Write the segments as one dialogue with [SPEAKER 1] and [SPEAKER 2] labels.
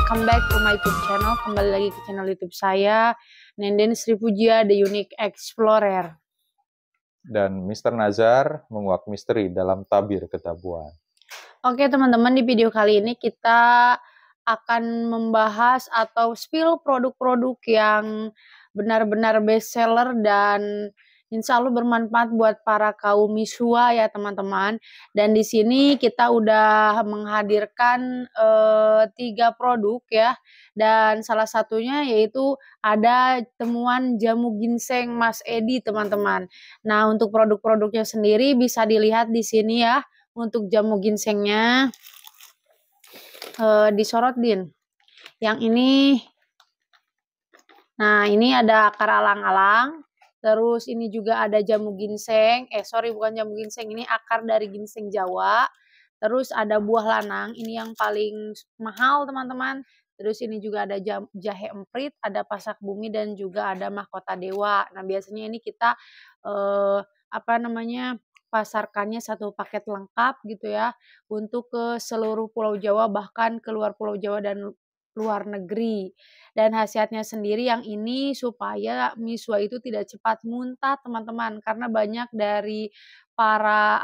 [SPEAKER 1] welcome back to my YouTube channel. Kembali lagi ke channel YouTube saya, Nenden Sri Pujia, The Unique Explorer.
[SPEAKER 2] Dan Mr. Nazar menguak misteri dalam tabir ketabuhan.
[SPEAKER 1] Oke teman-teman, di video kali ini kita akan membahas atau spill produk-produk yang benar-benar best seller dan insya Allah bermanfaat buat para kaum misua ya teman-teman. Dan di sini kita udah menghadirkan 3 produk ya. Dan salah satunya yaitu ada temuan jamu ginseng Mas Edi teman-teman. Nah untuk produk-produknya sendiri bisa dilihat di sini ya. Untuk jamu ginsengnya disorot Din. Yang ini, nah ini ada akar alang-alang. Terus ini juga ada jamu ginseng. Sorry bukan jamu ginseng, ini akar dari ginseng Jawa. Terus ada buah lanang, ini yang paling mahal teman-teman. Terus ini juga ada jahe emprit, ada pasak bumi dan juga ada mahkota dewa. Nah biasanya ini kita pasarkannya satu paket lengkap gitu ya untuk ke seluruh Pulau Jawa bahkan keluar Pulau Jawa dan luar negeri. Dan khasiatnya sendiri yang ini supaya miswa itu tidak cepat muntah teman-teman, karena banyak dari para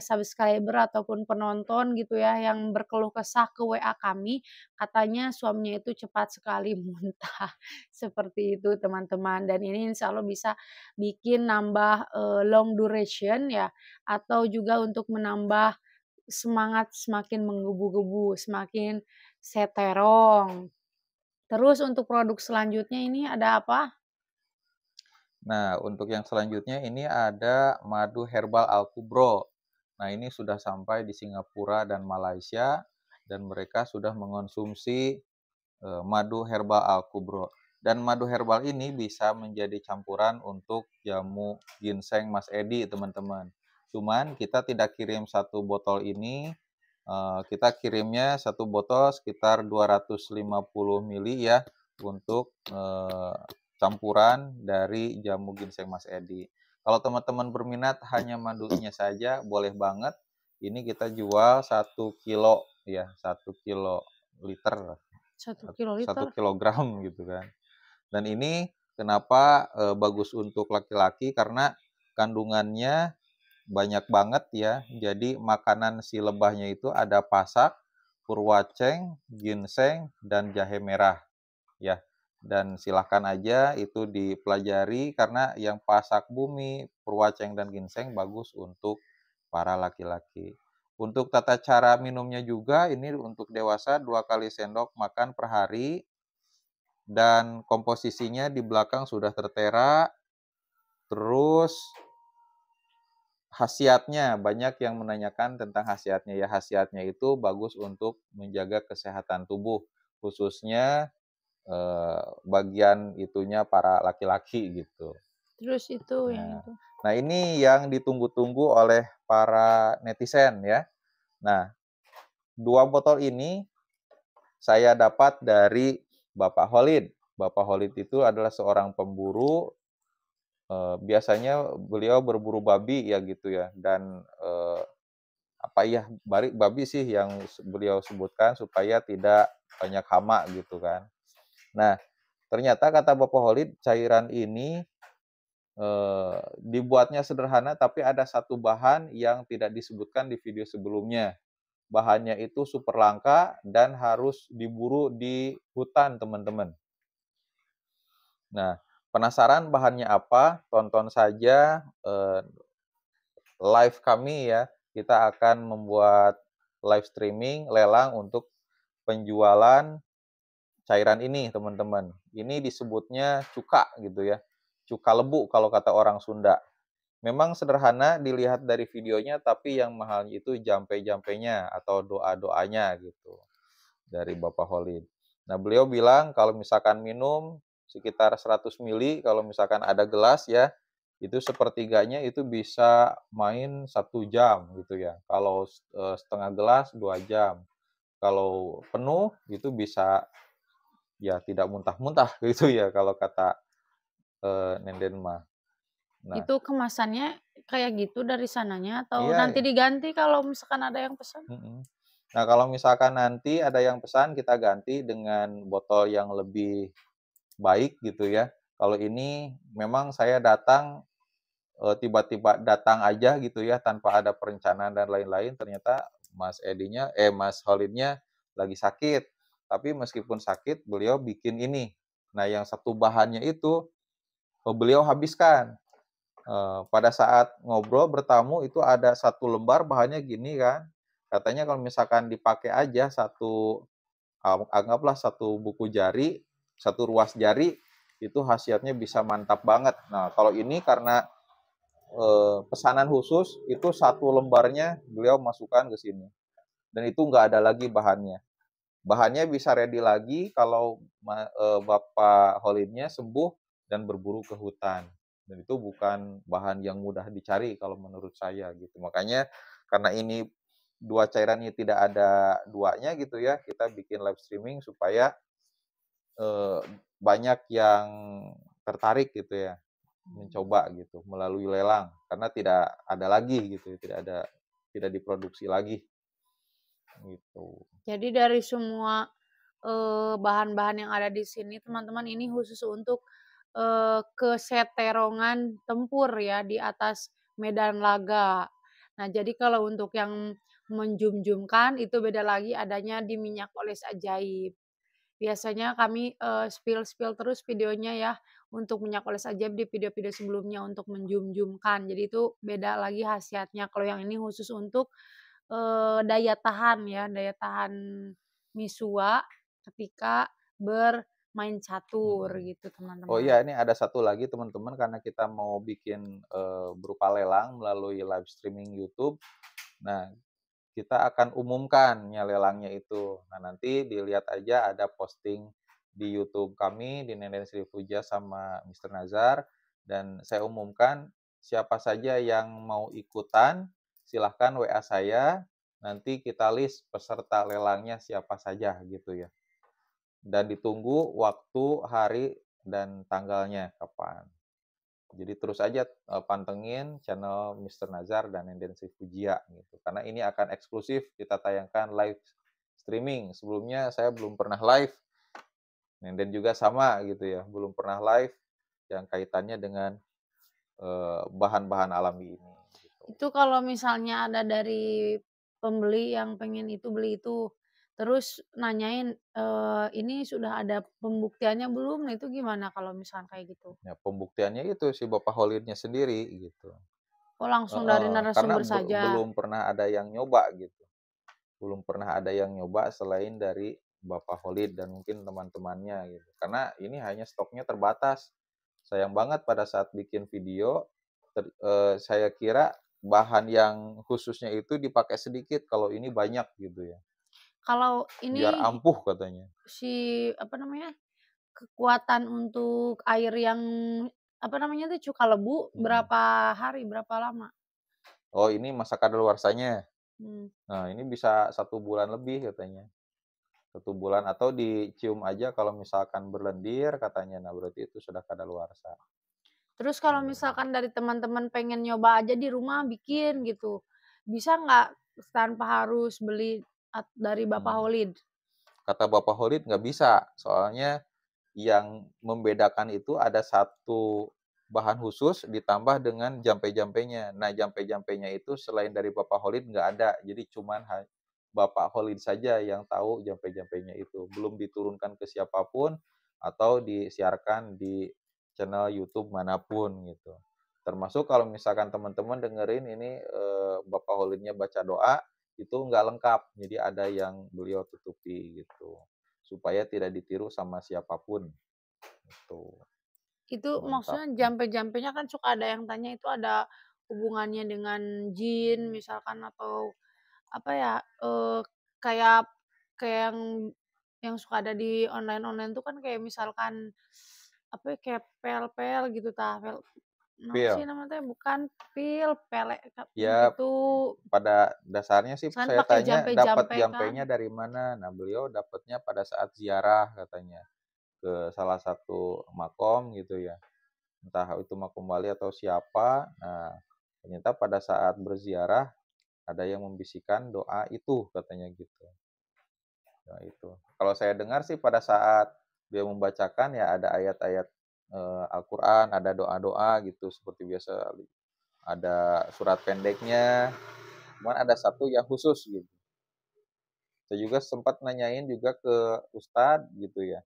[SPEAKER 1] subscriber ataupun penonton gitu ya yang berkeluh kesah ke WA kami, katanya suaminya itu cepat sekali muntah. Seperti itu teman-teman, dan ini insya Allah bisa bikin nambah long duration ya, atau juga untuk menambah semangat semakin menggebu-gebu, semakin seterong. Terus untuk produk selanjutnya ini ada apa?
[SPEAKER 2] Nah, untuk yang selanjutnya ini ada madu herbal Al-Kubro. Nah, ini sudah sampai di Singapura dan Malaysia dan mereka sudah mengonsumsi madu herbal Al-Kubro. Dan madu herbal ini bisa menjadi campuran untuk jamu ginseng Mas Edi, teman-teman. Cuman kita tidak kirim satu botol ini, kita kirimnya satu botol sekitar 250 ml ya untuk campuran dari jamu ginseng Mas Edi. Kalau teman-teman berminat hanya madunya saja boleh banget. Ini kita jual 1 kilo ya, 1 kilo liter.
[SPEAKER 1] 1 kiloliter.
[SPEAKER 2] 1 kilogram gitu kan. Dan ini kenapa bagus untuk laki-laki karena kandungannya banyak banget ya. Jadi makanan si lebahnya itu ada pasak, purwaceng, ginseng, dan jahe merah ya. Dan silahkan aja itu dipelajari karena yang pasak bumi, purwaceng, dan ginseng bagus untuk para laki-laki. Untuk tata cara minumnya juga ini untuk dewasa 2 kali sendok makan per hari. Dan komposisinya di belakang sudah tertera. Terus khasiatnya, banyak yang menanyakan tentang khasiatnya ya. Khasiatnya itu bagus untuk menjaga kesehatan tubuh, khususnya bagian itunya para laki-laki gitu.
[SPEAKER 1] Terus itu yang itu.
[SPEAKER 2] Nah ini yang ditunggu-tunggu oleh para netizen ya. Nah 2 botol ini saya dapat dari Bapak Holid. Bapak Holid itu adalah seorang pemburu. Biasanya beliau berburu babi ya gitu ya. Dan babi sih yang beliau sebutkan supaya tidak banyak hama gitu kan. Nah ternyata kata Bapak Holid cairan ini dibuatnya sederhana tapi ada satu bahan yang tidak disebutkan di video sebelumnya. Bahannya itu super langka dan harus diburu di hutan teman-teman. Nah, penasaran bahannya apa? Tonton saja live kami ya. Kita akan membuat live streaming lelang untuk penjualan cairan ini teman-teman. Ini disebutnya cuka gitu ya. Cuka lebu kalau kata orang Sunda. Memang sederhana dilihat dari videonya, tapi yang mahal itu jampe-jampenya atau doa-doanya gitu dari Bapak Holid. Nah beliau bilang kalau misalkan minum sekitar 100 ml, kalau misalkan ada gelas ya, itu sepertiganya itu bisa main 1 jam gitu ya. Kalau setengah gelas 2 jam. Kalau penuh itu bisa ya tidak muntah-muntah gitu ya kalau kata Nenden mah. Nah,
[SPEAKER 1] Itu kemasannya kayak gitu dari sananya atau
[SPEAKER 2] iya,
[SPEAKER 1] nanti diganti kalau misalkan ada yang pesan?
[SPEAKER 2] Nah, kalau misalkan nanti ada yang pesan, kita ganti dengan botol yang lebih baik gitu ya. Kalau ini memang saya datang, tiba-tiba datang aja gitu ya, tanpa ada perencanaan dan lain-lain, ternyata Mas Khalidnya lagi sakit. Tapi meskipun sakit, beliau bikin ini. Nah, yang satu bahannya itu, beliau habiskan. Pada saat ngobrol bertamu itu ada satu lembar bahannya gini kan, katanya kalau misalkan dipakai aja satu, anggaplah satu buku jari, satu ruas jari, itu khasiatnya bisa mantap banget. Nah, kalau ini karena, pesanan khusus, itu satu lembarnya beliau masukkan ke sini, dan itu nggak ada lagi bahannya. Bahannya bisa ready lagi kalau Bapak Holidnya sembuh dan berburu ke hutan. Dan itu bukan bahan yang mudah dicari kalau menurut saya gitu. Makanya karena ini dua cairan ini tidak ada duanya gitu ya, kita bikin live streaming supaya eh, banyak yang tertarik gitu ya, mencoba gitu melalui lelang karena tidak ada lagi gitu, tidak diproduksi lagi gitu.
[SPEAKER 1] Jadi dari semua, bahan-bahan yang ada di sini teman-teman ini khusus untuk, keseterongan tempur ya di atas medan laga. Nah jadi kalau untuk yang menjum-jumkan itu beda lagi adanya di minyak oles ajaib. Biasanya kami, spill-spill terus videonya ya untuk minyak oles ajaib di video-video sebelumnya untuk menjum-jumkan. Jadi itu beda lagi khasiatnya. Kalau yang ini khusus untuk daya tahan ya, daya tahan Misua ketika bermain catur
[SPEAKER 2] Mhm.
[SPEAKER 1] gitu
[SPEAKER 2] Oh
[SPEAKER 1] teman-teman.
[SPEAKER 2] iya, ini ada satu lagi teman-teman, karena kita mau bikin, berupa lelang melalui live streaming YouTube. Nah, kita akan umumkan lelangnya itu. Nah, nanti dilihat aja ada posting di YouTube kami, di Nenden Sri Puja sama Mister Nazar, dan saya umumkan siapa saja yang mau ikutan, silahkan WA saya, nanti kita list peserta lelangnya siapa saja gitu ya. Dan ditunggu waktu, hari, dan tanggalnya kapan. Jadi terus aja, pantengin channel Mister Nazar dan Nenden Srivijaya gitu, karena ini akan eksklusif kita tayangkan live streaming. Sebelumnya saya belum pernah live, Nenden juga sama gitu ya, belum pernah live yang kaitannya dengan, bahan-bahan alami ini gitu.
[SPEAKER 1] Itu kalau misalnya ada dari pembeli yang pengen itu, beli itu, terus nanyain, "Ini sudah ada pembuktiannya belum?" Nah itu gimana kalau misalkan kayak gitu?
[SPEAKER 2] Ya pembuktiannya itu si Bapak Holidnya sendiri gitu.
[SPEAKER 1] Oh langsung dari
[SPEAKER 2] Heeh, karena
[SPEAKER 1] narasumber saja?
[SPEAKER 2] belum pernah ada yang nyoba gitu. Belum pernah ada yang nyoba selain dari Bapak Khalid dan mungkin teman-temannya gitu. Karena ini hanya stoknya terbatas. Sayang banget pada saat bikin video, saya kira bahan yang khususnya itu dipakai sedikit, kalau ini banyak gitu ya.
[SPEAKER 1] Kalau
[SPEAKER 2] Biar
[SPEAKER 1] ini
[SPEAKER 2] ampuh katanya.
[SPEAKER 1] si apa namanya, kekuatan untuk air yang apa namanya tuh, cuka lebu
[SPEAKER 2] Mhm.
[SPEAKER 1] berapa hari, berapa lama?
[SPEAKER 2] Oh ini masa kadaluarsanya.
[SPEAKER 1] Mmm.
[SPEAKER 2] Nah ini bisa 1 bulan lebih katanya. 1 bulan atau dicium aja kalau misalkan berlendir katanya, nah berarti itu sudah kadaluarsa.
[SPEAKER 1] Terus kalau
[SPEAKER 2] Mhm.
[SPEAKER 1] misalkan dari teman-teman pengen nyoba aja di rumah bikin gitu, bisa nggak tanpa harus beli dari Bapak
[SPEAKER 2] Mhm.
[SPEAKER 1] Holid?
[SPEAKER 2] Kata Bapak Holid nggak bisa, soalnya yang membedakan itu ada satu bahan khusus ditambah dengan jampe-jampenya. Nah, jampe-jampenya itu selain dari Bapak Holid nggak ada, jadi cuman Bapak Holid saja yang tahu jampe-jampenya itu. Belum diturunkan ke siapapun atau disiarkan di channel YouTube manapun gitu. Termasuk kalau misalkan teman-teman dengerin ini, Bapak Holidnya baca doa, itu nggak lengkap, jadi ada yang beliau tutupi gitu, supaya tidak ditiru sama siapapun, gitu.
[SPEAKER 1] Itu
[SPEAKER 2] Mantap.
[SPEAKER 1] maksudnya jampe-jampenya kan suka ada yang tanya itu ada hubungannya dengan jin misalkan atau apa ya, kayak kayak yang suka ada di online-online tuh kan kayak misalkan apa ya, kayak pel-pel gitu tah, naon sih
[SPEAKER 2] Feel,
[SPEAKER 1] namanya teh, bukan pil, pele yang
[SPEAKER 2] ya
[SPEAKER 1] itu,
[SPEAKER 2] pada dasarnya sih
[SPEAKER 1] kan
[SPEAKER 2] saya
[SPEAKER 1] pakai
[SPEAKER 2] tanya dapat
[SPEAKER 1] jampe-jampe kan.
[SPEAKER 2] jampenya dari mana. Nah, beliau dapatnya pada saat ziarah katanya ke salah satu makom gitu ya, entah itu makom wali atau siapa. Nah, ternyata pada saat berziarah ada yang membisikkan doa itu, katanya gitu. Nah itu. Kalau saya dengar sih pada saat dia membacakan ya ada ayat-ayat, Al-Qur'an, ada doa-doa gitu seperti biasa, ada surat pendeknya, cuman ada satu yang khusus gitu. Saya juga sempat nanyain juga ke ustadz gitu ya,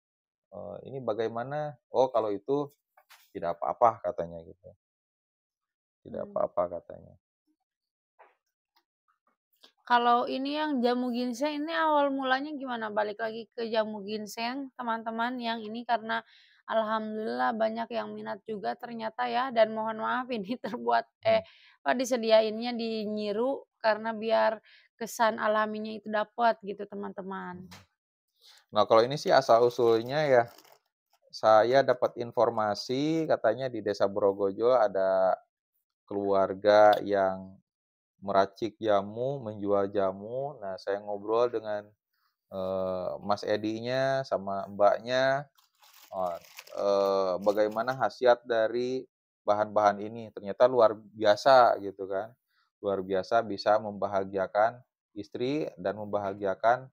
[SPEAKER 2] "Ini bagaimana?" "Oh kalau itu tidak apa-apa," katanya gitu, "tidak
[SPEAKER 1] Mmm.
[SPEAKER 2] apa-apa," katanya.
[SPEAKER 1] Kalau ini yang jamu ginseng ini awal mulanya gimana? Balik lagi ke jamu ginseng, teman-teman, yang ini karena alhamdulillah banyak yang minat juga ternyata ya, dan mohon maaf ini
[SPEAKER 2] Hmm.
[SPEAKER 1] disediainnya di Nyiru karena biar kesan alaminya itu dapat gitu, teman-teman.
[SPEAKER 2] Mhm. Nah kalau ini sih asal-usulnya ya, saya dapat informasi katanya di Desa Brogojo ada keluarga yang meracik jamu, menjual jamu. Nah, saya ngobrol dengan, Mas Edinya sama Mbaknya, oh, bagaimana khasiat dari bahan-bahan ini. Ternyata luar biasa gitu kan. Luar biasa bisa membahagiakan istri dan membahagiakan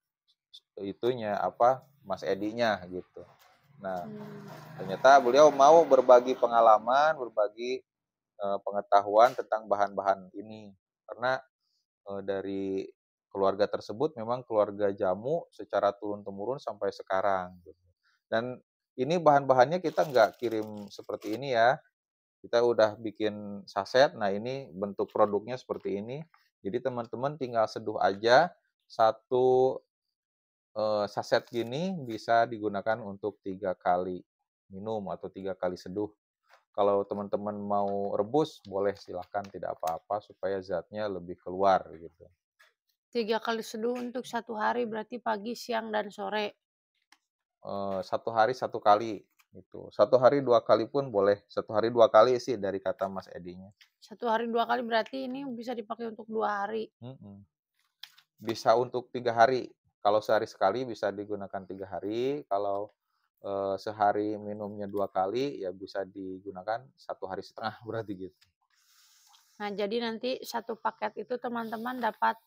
[SPEAKER 2] itunya, apa, Mas Edinya gitu. Nah,
[SPEAKER 1] Mmm.
[SPEAKER 2] ternyata beliau mau berbagi pengalaman, berbagi, pengetahuan tentang bahan-bahan ini. Karena dari keluarga tersebut memang keluarga jamu secara turun-temurun sampai sekarang gitu. Dan ini bahan-bahannya kita nggak kirim seperti ini ya, kita udah bikin saset, nah ini bentuk produknya seperti ini. Jadi teman-teman tinggal seduh aja, satu saset gini bisa digunakan untuk 3 kali minum atau 3 kali seduh. Kalau teman-teman mau rebus, boleh silahkan tidak apa-apa supaya zatnya lebih keluar gitu.
[SPEAKER 1] 3 kali seduh untuk 1 hari berarti pagi, siang, dan sore.
[SPEAKER 2] 1 hari 1 kali, gitu. 1 hari 2 kali pun boleh, 1 hari 2 kali sih dari kata Mas Edinya.
[SPEAKER 1] 1 hari 2 kali berarti ini bisa dipakai untuk 2 hari.
[SPEAKER 2] Mhm. Bisa untuk 3 hari, kalau sehari sekali bisa digunakan 3 hari, kalau, sehari minumnya 2 kali, ya bisa digunakan 1 hari setengah berarti gitu.
[SPEAKER 1] Nah, jadi nanti satu paket itu teman-teman dapat,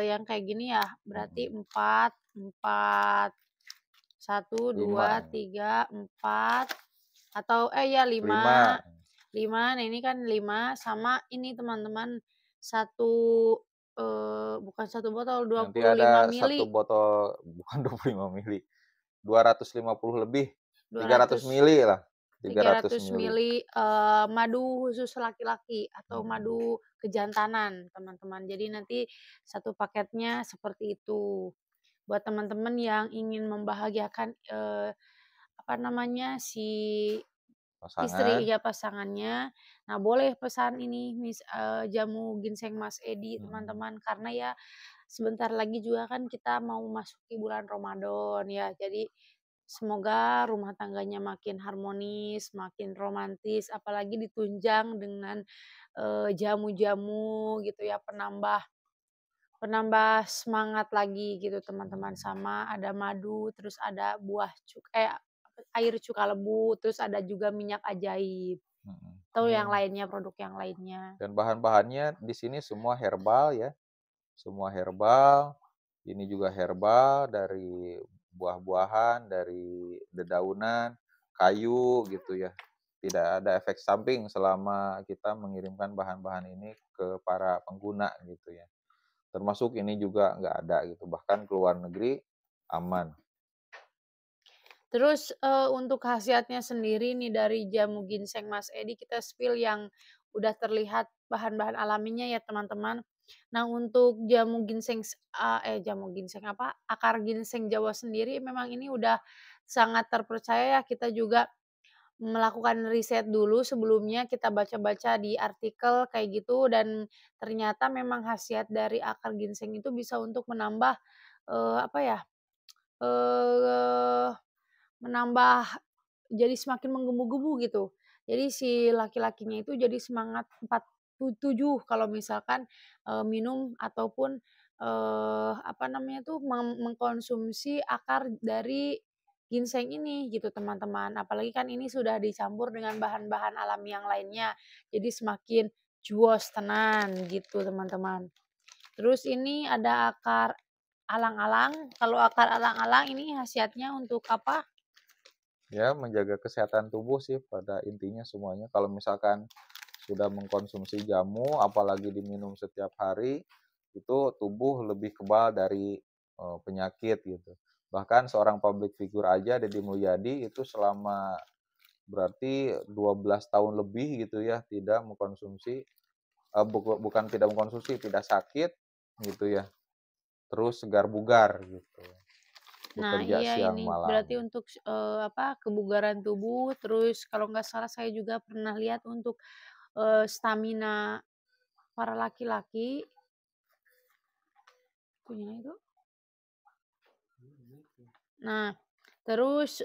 [SPEAKER 1] yang kayak gini ya, berarti
[SPEAKER 2] Mhm.
[SPEAKER 1] 4 4, 1, 2,
[SPEAKER 2] 5,
[SPEAKER 1] 3, 4, atau ya 5,
[SPEAKER 2] 5,
[SPEAKER 1] 5. Nah, ini kan 5 sama ini teman-teman, satu, bukan satu botol, dua
[SPEAKER 2] nanti
[SPEAKER 1] puluh lima
[SPEAKER 2] ada satu
[SPEAKER 1] mili,
[SPEAKER 2] botol bukan 25 mili, 250 lebih,
[SPEAKER 1] dua
[SPEAKER 2] 300
[SPEAKER 1] ratus
[SPEAKER 2] mili lah,
[SPEAKER 1] tiga
[SPEAKER 2] 300
[SPEAKER 1] ratus
[SPEAKER 2] mili.
[SPEAKER 1] mili, madu khusus laki-laki atau
[SPEAKER 2] Mhm.
[SPEAKER 1] madu kejantanan, teman-teman. Jadi nanti satu paketnya seperti itu. Buat teman-teman yang ingin membahagiakan, apa namanya, si istri
[SPEAKER 2] Pasangan.
[SPEAKER 1] ya, pasangannya. Nah, boleh pesan ini jamu ginseng Mas Edi,
[SPEAKER 2] Mhm.
[SPEAKER 1] teman-teman, karena ya sebentar lagi juga kan kita mau memasuki bulan Ramadan ya. Jadi semoga rumah tangganya makin harmonis, makin romantis, apalagi ditunjang dengan, jamu-jamu gitu ya, penambah penambah semangat lagi gitu, teman-teman.
[SPEAKER 2] Mhm.
[SPEAKER 1] Sama ada madu, terus ada air cuka lebu, terus ada juga minyak ajaib,
[SPEAKER 2] Mhm.
[SPEAKER 1] atau yang
[SPEAKER 2] Mhm.
[SPEAKER 1] lainnya, produk yang lainnya.
[SPEAKER 2] Dan bahan-bahannya di sini semua herbal ya, semua herbal, ini juga herbal dari buah-buahan, dari dedaunan, kayu gitu ya. Tidak ada efek samping selama kita mengirimkan bahan-bahan ini ke para pengguna gitu ya. Termasuk ini juga nggak ada gitu, bahkan ke luar negeri aman.
[SPEAKER 1] Terus, untuk khasiatnya sendiri nih dari jamu ginseng Mas Edi, kita spill yang udah terlihat bahan-bahan alaminya ya, teman-teman. Nah, untuk jamu ginseng apa, akar ginseng Jawa sendiri memang ini udah sangat terpercaya ya, kita juga melakukan riset dulu sebelumnya, kita baca-baca di artikel kayak gitu, dan ternyata memang khasiat dari akar ginseng itu bisa untuk menambah, apa ya, eee menambah jadi semakin menggebu-gebu gitu. Jadi si laki-lakinya itu jadi semangat 47 kalau misalkan, minum ataupun, apa namanya tuh, mengkonsumsi akar dari ginseng ini gitu, teman-teman. Apalagi kan ini sudah dicampur dengan bahan-bahan alami yang lainnya, jadi semakin juos tenan gitu, teman-teman. Terus ini ada akar alang-alang. Kalau akar alang-alang ini khasiatnya untuk apa?
[SPEAKER 2] Ya, menjaga kesehatan tubuh sih pada intinya semuanya. Kalau misalkan sudah mengkonsumsi jamu, apalagi diminum setiap hari, itu tubuh lebih kebal dari penyakit gitu. Bahkan seorang public figure aja, Deddy Mulyadi itu selama berarti 12 tahun lebih gitu ya, tidak mengkonsumsi, bukan tidak mengkonsumsi, tidak sakit gitu ya, terus segar bugar gitu,
[SPEAKER 1] Nah
[SPEAKER 2] bekerja
[SPEAKER 1] iya
[SPEAKER 2] siang
[SPEAKER 1] ini
[SPEAKER 2] malam.
[SPEAKER 1] berarti untuk, apa, kebugaran tubuh, terus kalau nggak salah saya juga pernah lihat untuk, stamina para laki-laki punya itu. Nah, terus,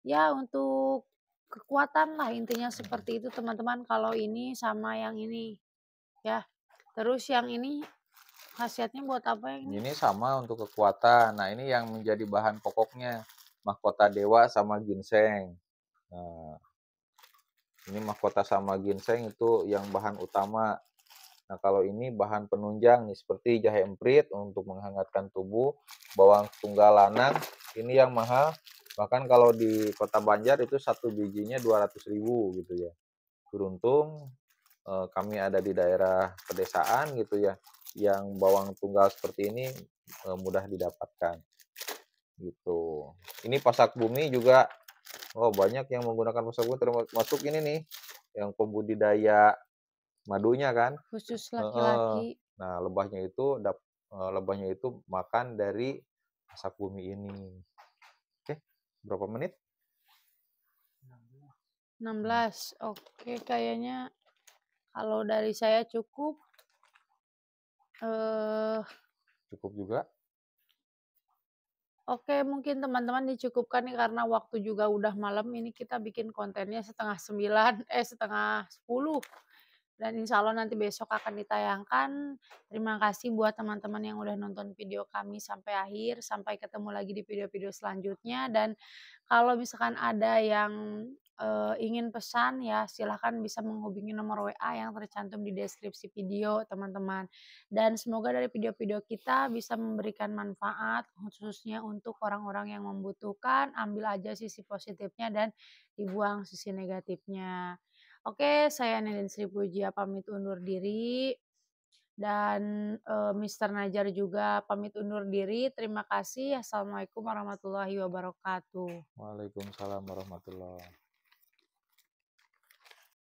[SPEAKER 1] ya untuk kekuatan lah intinya seperti itu teman-teman kalau ini sama yang ini, ya. Terus yang ini khasiatnya buat apa yang ini?
[SPEAKER 2] Ini sama untuk kekuatan. Nah, ini yang menjadi bahan pokoknya, mahkota dewa sama ginseng. Nah, ini mahkota sama ginseng itu yang bahan utama. Nah, kalau ini bahan penunjang nih, seperti jahe emprit untuk menghangatkan tubuh, bawang tunggal lanang, ini yang mahal. Bahkan kalau di Kota Banjar itu satu bijinya 200.000 gitu ya. Beruntung kami ada di daerah pedesaan gitu ya, yang bawang tunggal seperti ini mudah didapatkan gitu. Ini pasak bumi juga, oh banyak yang menggunakan pasak bumi termasuk ini nih, yang pembudidaya madunya kan.
[SPEAKER 1] Khusus
[SPEAKER 2] Heeh.
[SPEAKER 1] laki-laki.
[SPEAKER 2] Nah, lebahnya itu makan dari pasak bumi ini. Oke, berapa menit? Hmm,
[SPEAKER 1] 16. Oke, kayaknya kalau dari saya cukup. eh
[SPEAKER 2] cukup juga.
[SPEAKER 1] oke, mungkin teman-teman dicukupkan nih karena waktu juga udah malam. Ini kita bikin kontennya setengah 9, setengah 10. Dan insya Allah nanti besok akan ditayangkan. Terima kasih buat teman-teman yang udah nonton video kami sampai akhir. Sampai ketemu lagi di video-video selanjutnya. Dan kalau misalkan ada yang ingin pesan ya silahkan bisa menghubungi nomor WA yang tercantum di deskripsi video teman-teman. Dan semoga dari video-video kita bisa memberikan manfaat khususnya untuk orang-orang yang membutuhkan. Ambil aja sisi positifnya dan dibuang sisi negatifnya. Oke, saya Nelin Sri Pujia pamit undur diri dan, Mister Najar juga pamit undur diri. Terima kasih. Assalamualaikum warahmatullahi wabarakatuh.
[SPEAKER 2] Waalaikumsalam warahmatullahi